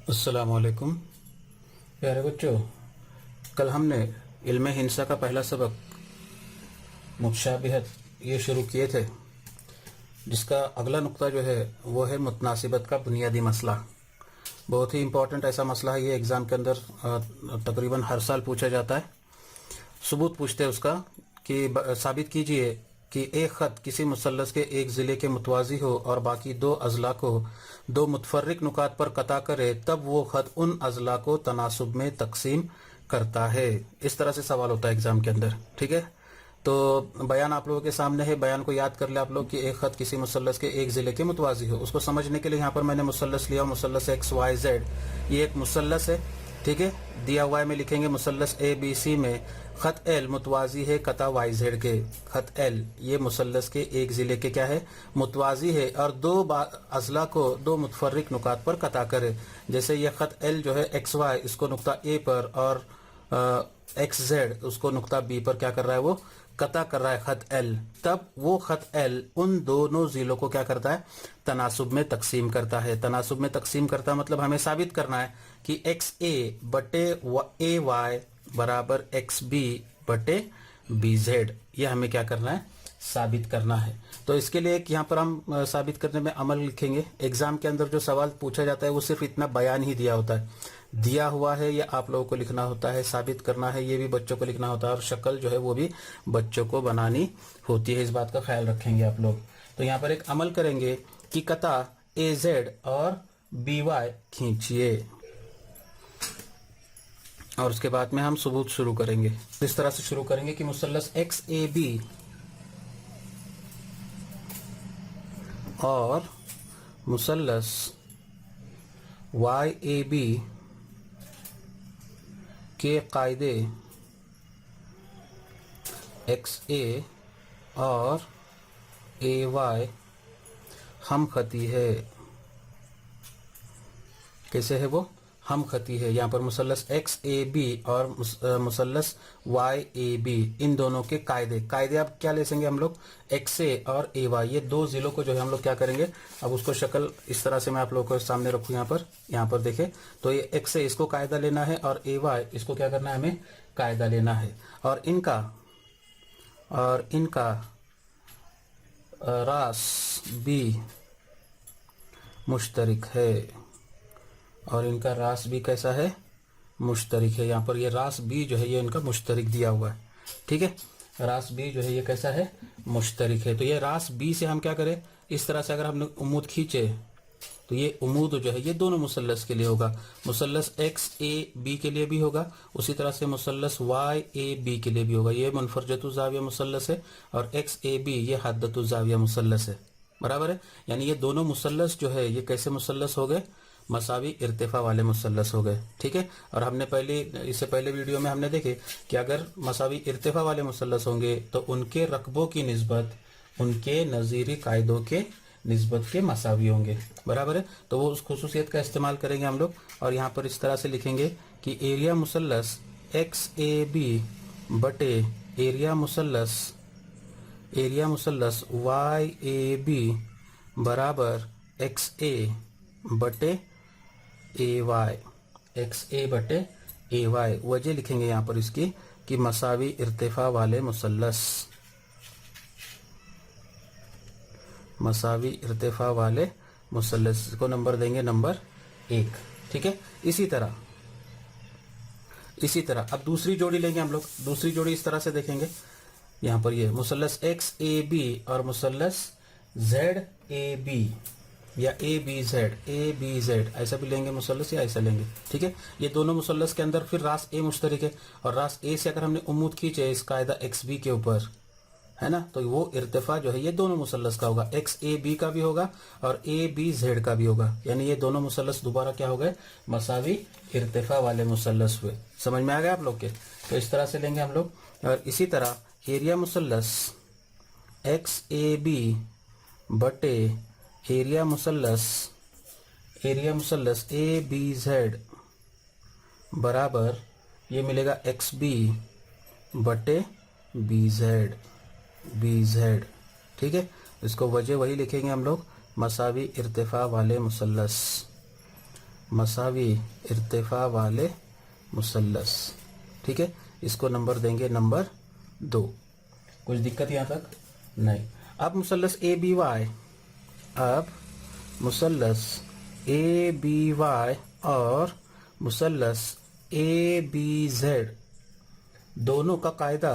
अस्सलाम वालेकुम प्यारे बच्चों। कल हमने इल्म हिंसा का पहला सबक मुतशाबिहत ये शुरू किए थे, जिसका अगला नुक्ता जो है वो है मुतनासिबत का बुनियादी मसला। बहुत ही इम्पोर्टेंट ऐसा मसला है, ये एग्ज़ाम के अंदर तकरीबन हर साल पूछा जाता है। सबूत पूछते हैं उसका कि साबित कीजिए कि एक ख़त किसी मुसल्लस के एक ज़िले के मुतवाज़ी हो और बाकी दो अज़ला को दो मुतफर्रिक नुकात पर कता करे, तब वो ख़त उन अज़ला को तनासुब में तकसीम करता है। इस तरह से सवाल होता है एग्ज़ाम के अंदर। ठीक है, तो बयान आप लोगों के सामने है। बयान को याद कर ले आप लोग कि एक ख़त किसी मुसल्लस के एक ज़िले के मुतवाज़ी हो। उसको समझने के लिए यहाँ पर मैंने मुसल्लस लिया, मुसल्लस XYZ। ये एक मुसल्लस है, ठीक है। दिया हुआ है, में लिखेंगे मुसल्लस ABC में ख़त L मुतवाज़ी है कता YZ के। ख़त L ये मुसल्लस के एक ज़िले के क्या है, मुतवाज़ी है और दो अज़ला को दो मुतफर्रिक नुकात पर कता करे। जैसे ये ख़त L जो है XY, इसको नुक्ता A पर, और XZ उसको नुक्ता B पर क्या कर रहा है, वो कता कर रहा है ख़त L। तब वो ख़त L उन दोनों ज़िलों को क्या करता है, तनासुब में तकसीम करता है। तनासुब में तकसीम करता है मतलब हमें साबित करना है कि XA बटे AY बराबर XB बटे BZ। ये हमें क्या करना है, साबित करना है। तो इसके लिए यहाँ पर हम साबित करने में अमल लिखेंगे। एग्जाम के अंदर जो सवाल पूछा जाता है वो सिर्फ इतना बयान ही दिया होता है, दिया हुआ है, ये आप लोगों को लिखना होता है। साबित करना है, ये भी बच्चों को लिखना होता है, और शक्ल जो है वो भी बच्चों को बनानी होती है। इस बात का ख्याल रखेंगे आप लोग। तो यहाँ पर एक अमल करेंगे कि कता AZ और BY खींचिए, और उसके बाद में हम सबूत शुरू करेंगे। इस तरह से शुरू करेंगे कि मुसल्लस XAB और मुसल्लस YAB के कायदे XA और AY हम खती है। कैसे है वो, हम खती है। यहाँ पर मुसल्लस XAB और मुसल्लस YAB, इन दोनों के कायदे अब क्या ले लेंगे हम लोग, XA और AY, ये दो जिलों को जो है हम लोग क्या करेंगे। अब उसको शक्ल इस तरह से मैं आप लोगों को सामने रखूँ, यहाँ पर देखें तो ये XA इसको कायदा लेना है और AY इसको क्या करना है, हमें कायदा लेना है। और इनका रास भी मुश्तरिक है, और इनका रास भी कैसा है, मुश्तरिक है। यहाँ पर ये रास बी जो है ये इनका मुश्तरिक दिया हुआ है। ठीक है, रास बी जो है ये कैसा है, मुश्तरिक है। तो ये रास बी से हम क्या करें, इस तरह से अगर हमने उम्मूद खींचे तो ये उम्मूद जो है ये दोनों मुसल्लस के लिए होगा। मुसल्लस XAB के लिए भी होगा, उसी तरह से मुसल्लस YAB के लिए भी होगा। ये मुनफरजतु ज़ाविया मुसल्लस है और XAB ये हद्दतु ज़ाविया मुसल्लस है, बराबर है। यानी ये दोनों मुसल्लस जो है ये कैसे मुसल्लस हो गए, मसावी इर्तिफा वाले मुसल्लस हो गए। ठीक है, और हमने इससे पहले वीडियो में हमने देखे कि अगर मसावी इर्तिफा वाले मुसल्लस होंगे तो उनके रकबों की निस्बत उनके नज़ीरी कायदों के निस्बत के मसावी होंगे, बराबर है। तो वो उस खुसूसियत का इस्तेमाल करेंगे हम लोग, और यहाँ पर इस तरह से लिखेंगे कि एरिया मुसल्लस XAB बटे एरिया मुसल्लस YAB बराबर XA बटे AY, XA बटे AY। वजह लिखेंगे यहाँ पर इसकी कि मसावी इर्तिफा वाले मुसल्लस, मसावी इर्तिफा वाले मुसल्लस को नंबर देंगे नंबर 1। ठीक है, इसी तरह अब दूसरी जोड़ी लेंगे हम लोग। दूसरी जोड़ी इस तरह से देखेंगे, यहाँ पर ये मुसल्लस XAB और मुसल्लस ZAB या ABZ ऐसा भी लेंगे मुसल्लस, या ऐसा लेंगे। ठीक है, ये दोनों मुसल्लस के अंदर फिर रास A मुश्तरिक है, और रास A से अगर हमने उम्मूद खींचे इस कायदा XB के ऊपर, है ना, तो वो इर्तिफा जो है ये दोनों मुसल्लस का होगा, XAB का भी होगा और ABZ का भी होगा। यानी ये दोनों मुसल्लस दोबारा क्या हो गए, मसावी इर्तिफा वाले मुसल्लस हुए। समझ में आ गया आप लोग के। तो इस तरह से लेंगे हम लोग। और इसी तरह एरिया मुसल्लस XAB बटे एरिया मुसल्लस ABZ बराबर ये मिलेगा XB बटे BZ। ठीक है, इसको वजह वही लिखेंगे हम लोग, मसावी इर्तिफा वाले मुसल्लस, मसावी इर्तिफा वाले मुसल्लस। ठीक है, इसको नंबर देंगे नंबर 2। कुछ दिक्कत यहाँ तक नहीं। अब मुसल्लस ए बी वाई, अब मुसल्लस ए बी वाई और मुसल्लस ए बी जेड दोनों का कायदा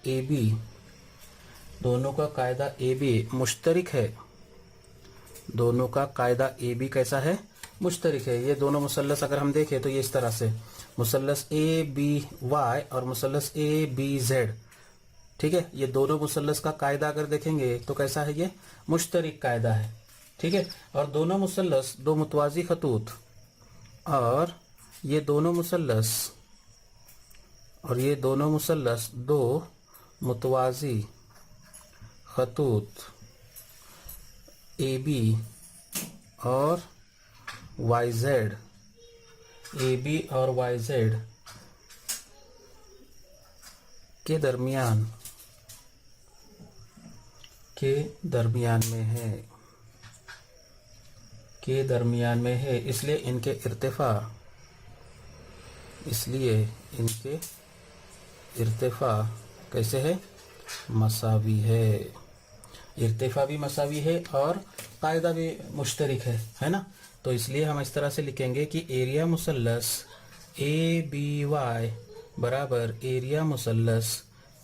ए बी, दोनों का कायदा ए बी मुश्तरिक है। दोनों का कायदा ए बी कैसा है? मुश्तरिक है। ये दोनों मुसल्लस अगर हम देखें तो ये इस तरह से मुसल्लस ए बी वाई और मुसल्लस ए बी जेड, ठीक है, ये दोनों मुसल्लस का कायदा अगर देखेंगे तो कैसा है? ये मुश्तरिक कायदा है। ठीक है, और दोनों मुसल्लस दो मुतवाजी खतूत और ये दोनों मुसल्लस दो मुतवाजी खतूत ए बी और वाई जेड, ए बी और वाई जेड के दरमियान में है, इसलिए इनके इर्तिफा कैसे है? मसावी है। इर्तिफा भी मसावी है और कायदा भी मुश्तरिक है ना। तो इसलिए हम इस तरह से लिखेंगे कि एरिया मुसल्लस ए बी वाई बराबर एरिया मुसल्लस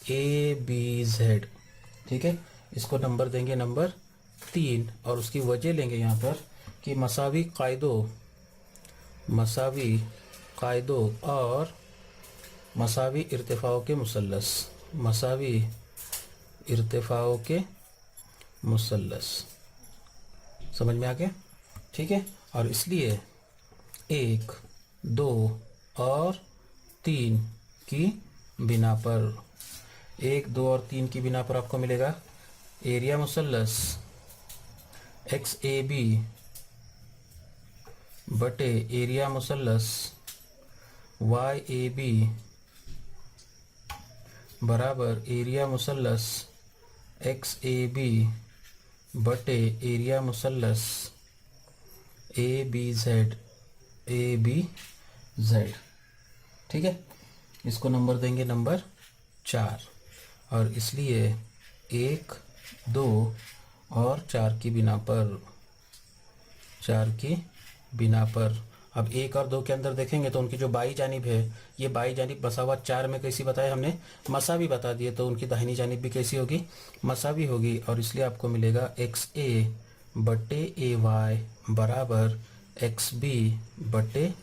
ए बी जेड। ठीक है, इसको नंबर देंगे नंबर 3 और उसकी वजह लेंगे यहाँ पर कि मसावी कायदों और मसावी इर्तिफाओं के मुसल्लस। समझ में आ गया? ठीक है, और इसलिए 1, 2 और 3 की बिना पर 1, 2 और 3 की बिना पर आपको मिलेगा एरिया मुसल्लस एक्स ए बी बटे एरिया मुसल्लस वाई ए बी बराबर एरिया मुसल्लस एक्स ए बी बटे एरिया मुसल्लस ए बी जेड। ठीक है, इसको नंबर देंगे नंबर 4 और इसलिए 1, 2 और 4 की बिना पर अब 1 और 2 के अंदर देखेंगे तो उनकी जो बाई जानिब है, ये बाई जानिब बसा हुआ 4 में कैसी बताया हमने? मसावी बता दिए, तो उनकी दाहिनी जानिब भी कैसी होगी? मसावी होगी। और इसलिए आपको मिलेगा एक्स ए बटे ए वाई बराबर एक्स बी बटे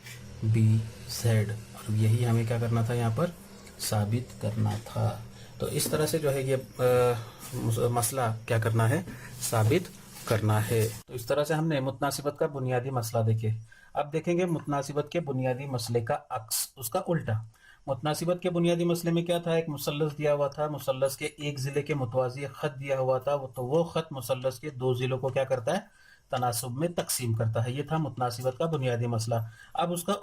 बी जेड। और यही हमें क्या करना था? यहाँ पर साबित करना था। तो इस तरह से जो है ये मसला क्या करना है? साबित करना है। तो इस तरह से हमने मुतनासिबत का बुनियादी मसला देखे। अब देखेंगे मुतनासिबत के बुनियादी मसले का अक्स, उसका उल्टा। मुतनासिबत के बुनियादी मसले में क्या था? एक मुसल्लस दिया हुआ था, मुसल्लस के एक जिले के मुतवाजी खत दिया हुआ था, तो वो खत मुसल्लस के 2 जिलों को क्या करता है? तनासुब में तकसीम करता है। ये था मुतनासिबत का बुनियादी मसला। अब उसका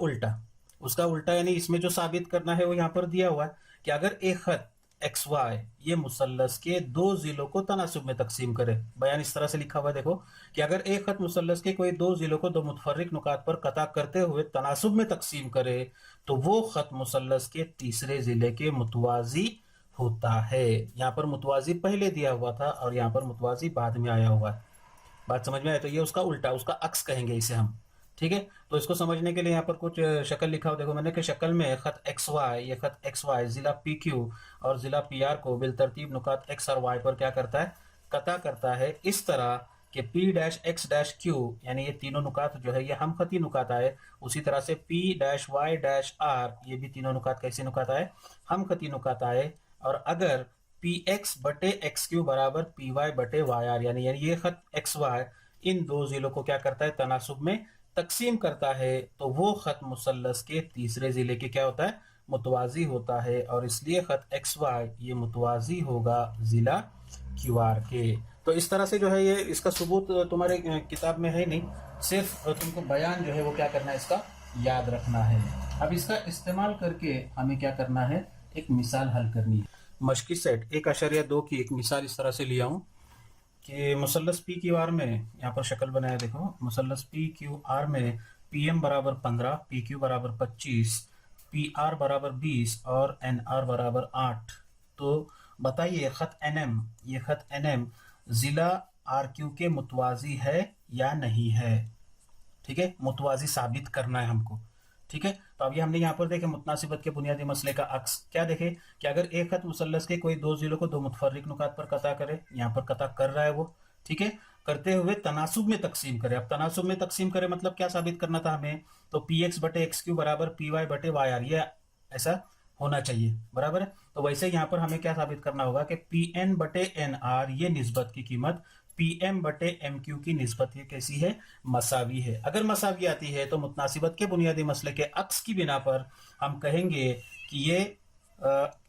उल्टा यानी इसमें जो साबित करना है वो यहाँ पर दिया हुआ है कि अगर एक खत एक्स वाई ये मुसल्लस के 2 जिलों को तनासुब में तकसीम करे। बयान इस तरह से लिखा हुआ है, देखो कि अगर एक खत मुसल्लस के कोई 2 जिलों को 2 मुतफर्रिक नुकात पर कता करते हुए तनासुब में तकसीम करे तो वो खत मुसल्लस के तीसरे जिले के मुतवाजी होता है। यहाँ पर मुतवाजी पहले दिया हुआ था और यहाँ पर मुतवाजी बाद में आया हुआ है। बात समझ में आया? तो ये उसका उल्टा, उसका अक्स कहेंगे इसे हम। ठीक है, तो इसको समझने के लिए यहाँ पर कुछ शक्ल लिखा हो, देखो मैंने कि शक्ल में खत एक्स वाई, ये खत एक्स वाई जिला पी क्यू और जिला पी आर को बिलतरतीब नुकात एक्स और वाई पर क्या करता है? कता करता है। इस तरह कि P dash x dash Q यानी ये तीनों नुकात जो है ये हम खती नुकात आए। उसी तरह से P dash Y dash R ये भी तीनों नुकात कैसे नुकात आए? हम खती नुकात आए। और अगर पी एक्स बटे एक्स क्यू बराबर पी वाई बटे वाई आर यानी ये खत एक्स वाई इन 2 जिलों को क्या करता है? तनासुब में तकसीम करता है, तो वो खत मुसल्लस के तीसरे जिले के क्या होता है? मुतवाजी होता है। और इसलिए खत एक्स वाई ये मुतवाजी होगा जिला क्यू आर के। तो इस तरह से जो है ये इसका सबूत तुम्हारे किताब में है नहीं, सिर्फ तुमको बयान जो है वो क्या करना है? इसका याद रखना है। अब इसका इस्तेमाल करके हमें क्या करना है? एक मिसाल हल करनी है। मशकी सेट 1.2 की एक मिसाल इस तरह से लिया हूं कि मुसल्लस पी क्यू आर में, यहाँ पर शक्ल बनाया देखो, मुसल्लस पी क्यू आर में पी एम बराबर 15, पी क्यू बराबर 25, पी आर बराबर 20 और एन आर बराबर 8। तो बताइए खत एन एम, ये खत एन एम जिला आर क्यू के मुतवाजी है या नहीं है। ठीक है, मुतवाजी साबित करना है हमको। ठीक है, तो अभी हमने यहाँ पर देखे मुतनासिबत के बुनियादी मसले का अक्स क्या देखे कि अगर एक खत मुसल्लस के कोई दो जिलों को दो मुतफर्रिक नुकात पर कता करे, यहाँ पर कता कर रहा है वो। ठीक है, करते हुए तनासुब में तकसीम करे। अब तनासुब में तकसीम करे मतलब क्या साबित करना था हमें, तो पी एक्स बटे एक्स क्यू बराबर पी वाई बटे वाई आर, ये ऐसा होना चाहिए, बराबर है। तो वैसे यहाँ पर हमें क्या साबित करना होगा कि पी एन बटे एन आर ये निस्बत की कीमत पी एम बटे एम क्यू की निस्बत ये कैसी है, मसावी है। अगर मसावी आती है तो मुतनासिबत के बुनियादी मसले के अक्स की बिना पर हम कहेंगे कि ये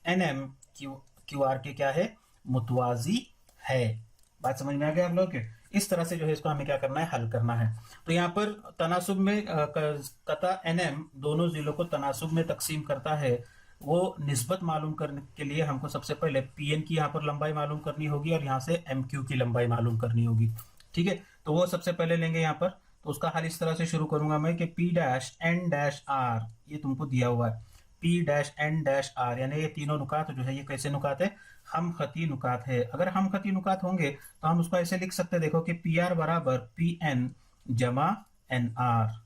एन एम क्यू आर के क्या है, मुतवाजी है। बात समझ में आ गया हम लोग के। इस तरह से जो है इसको हमें क्या करना है, हल करना है। तो यहाँ पर तनासुब में कता एन एम दोनों जिलों को तनासुब में तकसीम करता है, वो निस्बत मालूम करने के लिए हमको सबसे पहले पी एन की यहाँ पर लंबाई मालूम करनी होगी और यहाँ से एम क्यू की लंबाई मालूम करनी होगी। ठीक है, तो वो सबसे पहले लेंगे यहाँ पर। तो उसका हल इस तरह से शुरू करूंगा मैं कि P dash N dash R, ये तुमको दिया हुआ है, P dash N dash R, यानी ये तीनों नुकात जो है ये कैसे नुकात है, हम खती नुकात है। अगर हम खती नुकात होंगे तो हम उसको ऐसे लिख सकते हैं, देखो कि पी आर बराबर पी एन जमा एन आर।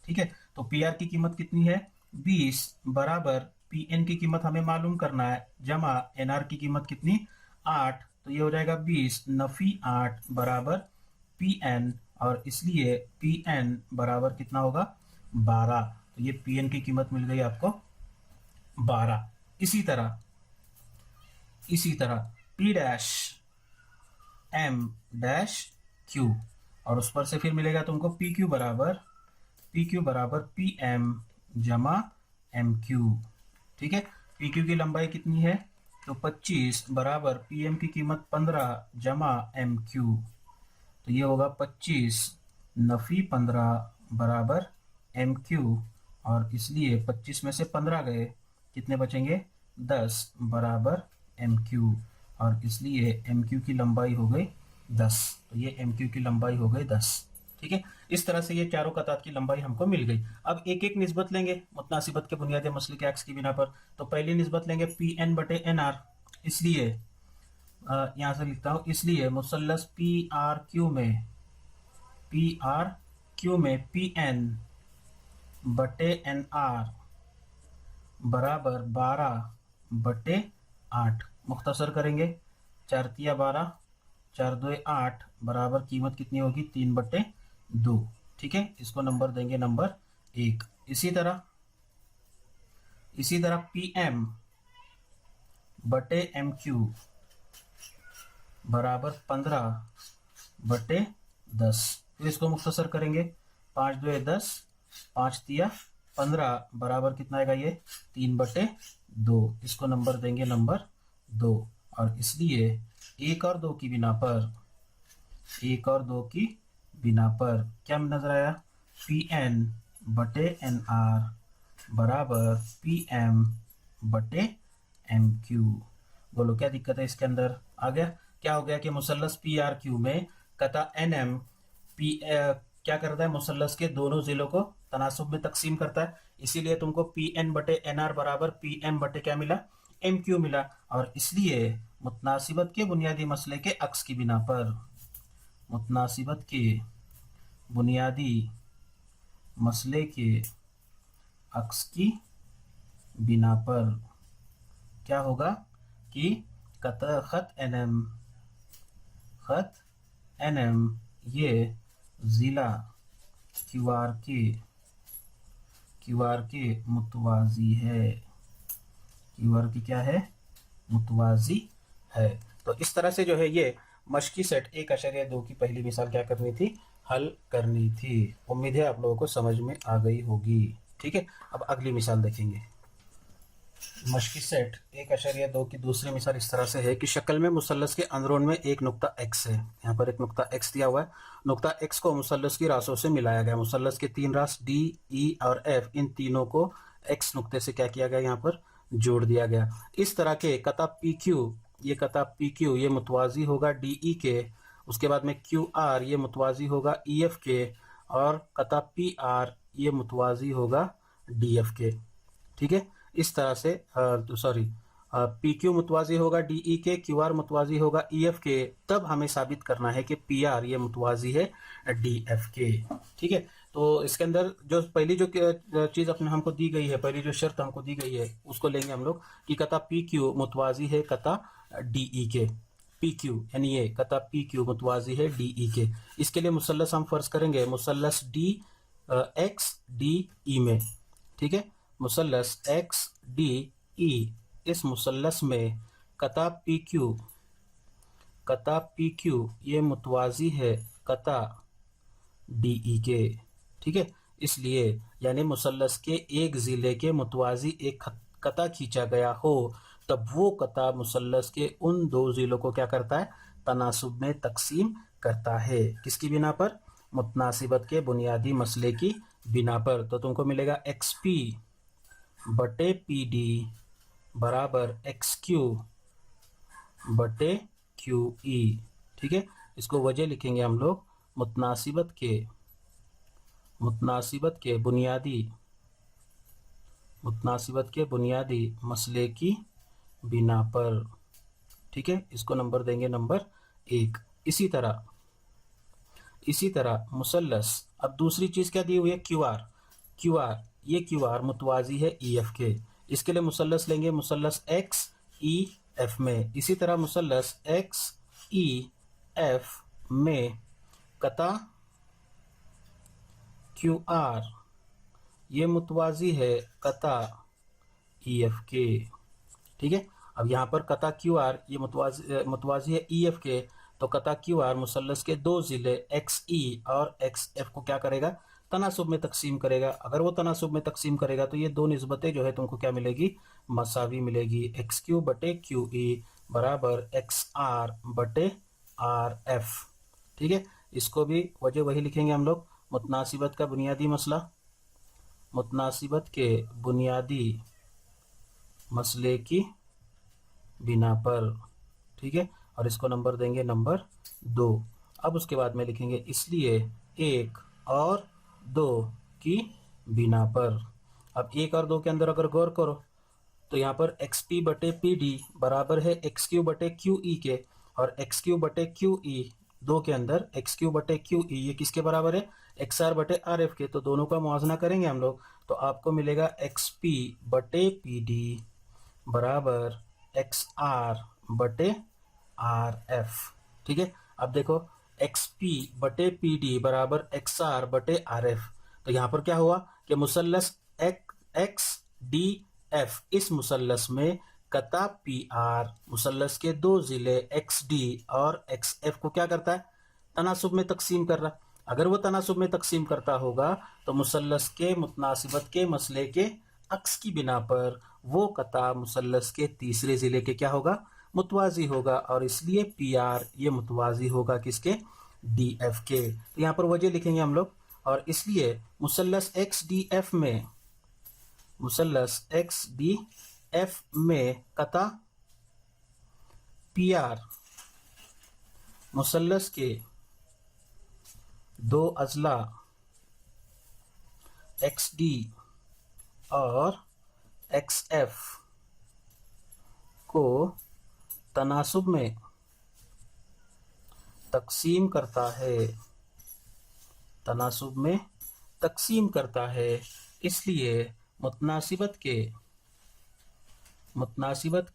ठीक है, तो पी आर की कीमत कितनी है 20 बराबर पी एन की कीमत हमें मालूम करना है जमा एन आर की कीमत कितनी 8। तो ये हो जाएगा 20 नफी 8 बराबर पी एन, और इसलिए पी एन बराबर कितना होगा 12। तो ये पी एन की कीमत मिल गई आपको 12। इसी तरह P dash M dash Q, और उस पर से फिर मिलेगा तुमको पी क्यू बराबर पी एम जमा एम क्यू। ठीक है, पी क्यू की लंबाई कितनी है, तो 25 बराबर पी एम की कीमत 15 जमा एम क्यू। तो ये होगा 25 नफी 15 बराबर एम क्यू, और इसलिए 25 में से 15 गए, कितने बचेंगे 10 बराबर एम क्यू, और इसलिए एम क्यू की लंबाई हो गई 10। तो ये एम क्यू की लंबाई हो गई 10। ठीक है, इस तरह से ये चारों कतात की लंबाई हमको मिल गई। अब एक एक निस्बत लेंगे मुतनासिबत के बुनियादी मसले के एक्स की बिना पर। तो पहली निस्बत लेंगे पी एन बटे एन आर, इसलिए यहां से लिखता हूं, इसलिए मुसल्लस पी आर क्यू में पी एन बटे एन आर बराबर 12 बटे 8। मुख्तसर करेंगे, 4 तिया 12, 4 2 8 बराबर कीमत कितनी होगी 3 बटे 2। ठीक है, इसको नंबर देंगे नंबर 1। इसी तरह पी एम बटे एम क्यू बराबर 15 बटे 10। फिर इसको मुख्तसर करेंगे, 5 2 10, 5 तिया 15 बराबर कितना आएगा ये 3 बटे 2। इसको नंबर देंगे नंबर 2, और इसलिए 1 और 2 की बिना पर क्या नजर आया, पी एन बटे एन आर बराबर पी एम बटे एम क्यू। बोलो क्या दिक्कत है इसके अंदर, आ गया। क्या हो गया कि मुसल्लस पी आर क्यू में कता एन एम क्या करता है, मुसल्लस के दोनों जिलों को तनासुब में तकसीम करता है, इसीलिए तुमको पी एन बटे एन आर बराबर पी एम बटे क्या मिला, एम क्यू मिला। और इसलिए मुतनासिबत के बुनियादी मसले के अक्स की बिना पर, मुतनासिबत के बुनियादी मसले के अक्स की बिना पर क्या होगा कि खत एन एम ये जिला क्यू आर के मुतवाजी है, क्यू आर की क्या है, मुतवाजी है। तो इस तरह से जो है ये मशकी सेट 1.2 की पहली मिसाल क्या करनी थी, हल करनी थी। उम्मीद है आप लोगों को समझ में आ गई होगी। ठीक है, अब अगली मिसाल देखेंगे। मशकी सेट 1.2 की दूसरी मिसाल इस तरह से है कि शक्ल में मुसल्लस के अंदरून में एक नुक्ता एक्स है। यहाँ पर एक नुक्ता एक्स दिया हुआ है। नुक्ता एक्स को मुसल्लस की रासों से मिलाया गया। मुसल्लस के 3 रास डी, ई और एफ, इन तीनों को एक्स नुक्ते से क्या किया गया, यहाँ पर जोड़ दिया गया। इस तरह के कता पी क्यू ये मुतवाजी होगा डी ई के उसके बाद में क्यू आर ये मुतवाजी होगा ई एफ के, और कता पी आर ये मुतवाजी होगा डी एफ के। ठीक है, इस तरह से सॉरी पी क्यू मुतवाजी होगा डी ई के, क्यू आर मुतवाजी होगा ई एफ के, तब हमें साबित करना है कि पी आर ये मुतवाजी है डी एफ के। ठीक है, तो इसके अंदर जो पहली जो चीज अपने हमको दी गई है, पहली जो शर्त हमको दी गई है उसको लेंगे हम लोग कि कता पी क्यू मुतवाजी है कता डी ई के। पी क्यू यानी ये कता पी क्यू मुतवाजी है डी ई के। इसके लिए मुसल्लस हम फर्ज करेंगे मुसल्लस डी एक्स डी ई में। ठीक है, मुसल्लस एक्स डी ई, इस मुसल्लस में कता पी क्यू ये मुतवाजी है कता डी ई के। ठीक है, इसलिए यानी मुसल्लस के एक जिले के मुतवाजी एक कता खींचा गया हो, तब वो कता मुसल्लस के उन दो जिलों को क्या करता है, तनासुब में तकसीम करता है। किसकी बिना पर? मुतनासिबत के बुनियादी मसले की बिना पर। तो तुमको मिलेगा एक्स पी बटे पी डी बराबर एक्स क्यू बटे क्यू ई। ठीक है, इसको वजह लिखेंगे हम लोग मुतनासिबत के बुनियादी मसले की बिना पर। ठीक है, इसको नंबर देंगे नंबर 1। इसी तरह मुसल्लस, अब दूसरी चीज क्या दी हुई है, क्यू आर ये क्यू आर मुतवाजी है ई एफ के। इसके लिए मुसल्लस लेंगे मुसल्लस एक्स ई एफ में। इसी तरह मुसल्लस एक्स ई एफ में कता क्यू आर ये मुतवाजी है कता ई एफ के। ठीक है, अब यहाँ पर कता क्यू आर ये मुतवाजी है ई एफ के, तो कता क्यू आर मुसल्लस के दो जिले एक्स ई और एक्स एफ को क्या करेगा, तनासुब में तकसीम करेगा। अगर वो तनासुब में तकसीम करेगा तो ये दो निस्बतें जो है तुमको क्या मिलेगी, मसावी मिलेगी। एक्स क्यू बटे क्यू ई बराबर एक्स आर बटे आर एफ। ठीक है, इसको भी वजह वही लिखेंगे हम लोग, मुतनासिबत का बुनियादी मसला, मुतनासिबत के बुनियादी मसले की बिना पर। ठीक है, और इसको नंबर देंगे नंबर 2। अब उसके बाद में लिखेंगे इसलिए 1 और 2 की बिना पर। अब 1 और 2 के अंदर अगर गौर करो तो यहाँ पर एक्स पी बटे पी डी बराबर है एक्स क्यू बटे क्यू ई के, और एक्स क्यू बटे क्यू ई 2 के अंदर एक्स क्यू बटे क्यू ई ये किसके बराबर है, एक्स आर बटे आर एफ के। तो दोनों का मुआवजना करेंगे हम लोग, तो आपको मिलेगा एक्स पी बटे पी डी बराबर एक्स आर बटे आर एफ। ठीक है, अब देखो एक्स पी बटे पी डी बराबर एक्स आर बटे आर एफ। तो यहाँ पर क्या हुआ कि मुसल्लस एक्स डी एफ, इस मुसल्लस में कता पी आर मुसल्लस के दो जिले एक्स डी और एक्स एफ को क्या करता है, तनासुब में तकसीम कर रहा। अगर वो तनासुब में तकसीम करता होगा तो मुसल्लस के मुतनासिबत के मसले के अक्स की बिना पर वो कता मुसल्लस के तीसरे जिले के क्या होगा, मुतवाजी होगा, और इसलिए पी आर ये मुतवाजी होगा किसके, डी एफ के। तो यहाँ पर वजह लिखेंगे हम लोग, और इसलिए मुसल्लस एक्स डी एफ में, मुसल्लस एक्स डी एफ में कता पी आर मुसल्लस के दो अजला एक्स डी और एक्स एफ को तनासुब में तकसीम करता है, तनासुब में तकसीम करता है। इसलिए मुतनासिबत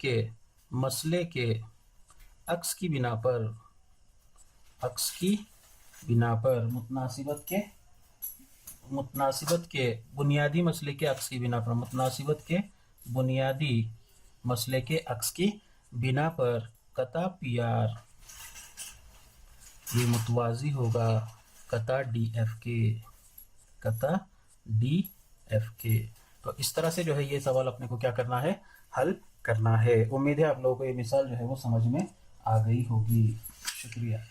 के मसले के अक्स की बिना पर, मुतनासिबत के बुनियादी मसले के अक्स की बिना पर, मुतनासिबत के बुनियादी मसले के अक्स की बिना पर कता पी आर ये मुतवाजी होगा कता डी एफ के। तो इस तरह से जो है ये सवाल अपने को क्या करना है, हल करना है। उम्मीद है आप लोगों को ये मिसाल जो है वो समझ में आ गई होगी। शुक्रिया।